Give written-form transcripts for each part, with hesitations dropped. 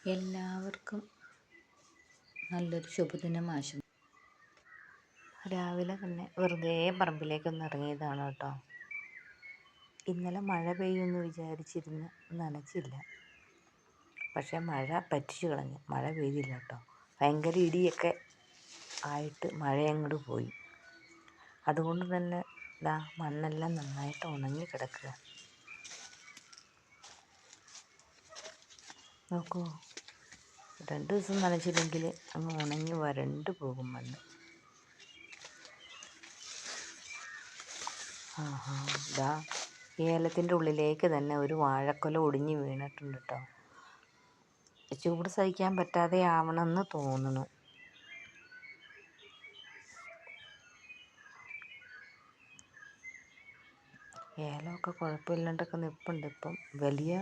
എല്ലാവർക്കും നല്ലൊരു ശുഭദിനം രാവിലെ തന്നെ വെറുതെ പറമ്പിലേക്കൊന്ന് ഇറങ്ങിയതാണ് കേട്ടോ. ഇന്നലെ മഴ പെയ്യുമെന്ന് വിചാരിച്ചിരുന്ന് നനച്ചില്ല. പക്ഷെ മഴ പറ്റിച്ചു കളഞ്ഞു. മഴ പെയ്തില്ല കേട്ടോ. ഭയങ്കര ഇടിയൊക്കെ ആയിട്ട് മഴ അങ്ങോട്ട് പോയി. അതുകൊണ്ട് തന്നെ മണ്ണെല്ലാം നന്നായിട്ട് ഉണങ്ങി കിടക്കുക. നോക്കൂ, 2 ദിവസം നനച്ചില്ലെങ്കിൽ അങ്ങ് ഉണങ്ങി വരണ്ട് പോകും മണ്ണ്. ഏലത്തിൻ്റെ ഉള്ളിലേക്ക് തന്നെ ഒരു വാഴക്കൊല ഒടിഞ്ഞ് വീണിട്ടുണ്ട് കേട്ടോ. ചൂട് സഹിക്കാൻ പറ്റാതെ ആവണമെന്ന് തോന്നുന്നു. ഏലമൊക്കെ കുഴപ്പമില്ലാണ്ടൊക്കെ നിൽപ്പുണ്ട്. ഇപ്പം വലിയ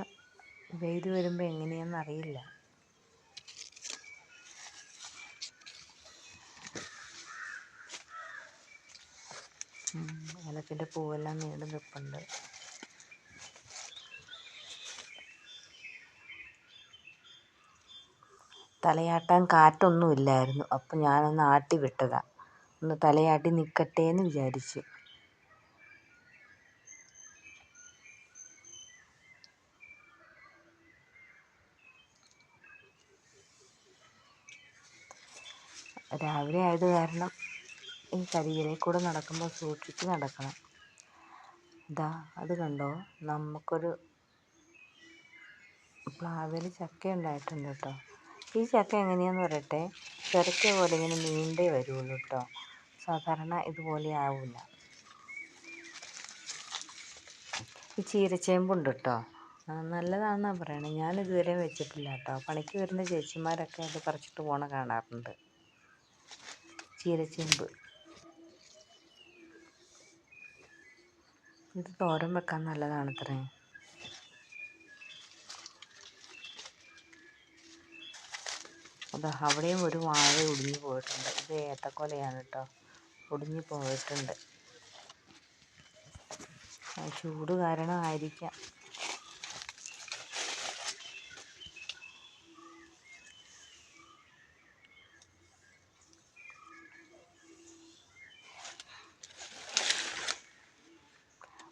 വെയിൽ വരുമ്പോൾ എങ്ങനെയാണെന്നറിയില്ല. ഏലത്തിൻ്റെ പൂവെല്ലാം നീണ്ടു നിൽപ്പുണ്ട്. തലയാട്ടാൻ കാറ്റൊന്നും ഇല്ലായിരുന്നു. അപ്പം ഞാനൊന്ന് ആട്ടി വിട്ടതാണ്. ഒന്ന് തലയാട്ടി നിൽക്കട്ടെ എന്ന് വിചാരിച്ചു. രാവിലെ ആയത് കാരണം ഈ കരിയിലയിൽ കൂടെ നടക്കുമ്പോൾ സൂക്ഷിച്ച് നടക്കണം. അത് കണ്ടോ, നമുക്കൊരു പ്ലാവിൽ ചക്ക ഉണ്ടായിട്ടുണ്ട് കേട്ടോ. ഈ ചക്ക എങ്ങനെയാണെന്ന് പറയട്ടെ, ചിരക്ക പോലെ ഇങ്ങനെ നീണ്ടേ വരുള്ളൂ കേട്ടോ. സാധാരണ ഇതുപോലെ ആവില്ല. ഈ ചീരച്ചേമ്പുണ്ട് കേട്ടോ, നല്ലതാണെന്നാണ് പറയണത്. ഞാനിതുവരെ വെച്ചിട്ടില്ല കേട്ടോ. പണിക്ക് വരുന്ന ചേച്ചിമാരൊക്കെ അത് പറിച്ചിട്ട് പോണ കാണാറുണ്ട്. ചീരച്ചേമ്പ് ഇത് തോരൻ വെക്കാൻ നല്ലതാണത്രേ. അവിടെയും ഒരു വാഴ ഒടിഞ്ഞു പോയിട്ടുണ്ട്. ഇത് ഏത്തക്കൊലയാണ് കേട്ടോ, ഒടിഞ്ഞു പോയിട്ടുണ്ട്. ചൂട് കാരണമായിരിക്കാം.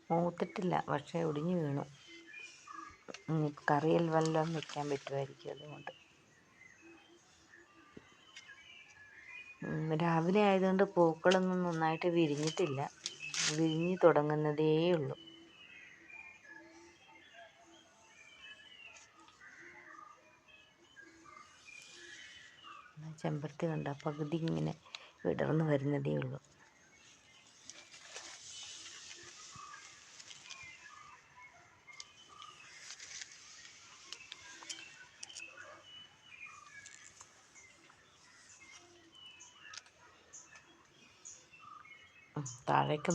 മൂത്തിട്ടില്ല, പക്ഷേ ഒടിഞ്ഞു വീണു. കറിയിൽ വല്ലതും വെക്കാൻ പറ്റുമായിരിക്കും. അതുകൊണ്ട് രാവിലെ ആയതുകൊണ്ട് പൂക്കളൊന്നും നന്നായിട്ട് വിരിഞ്ഞിട്ടില്ല. വിരിഞ്ഞ് തുടങ്ങുന്നതേ ഉള്ളൂ. ചെമ്പരത്തി കണ്ട പകുതി ഇങ്ങനെ വിടർന്ന് വരുന്നതേ ഉള്ളൂ. താഴേക്ക്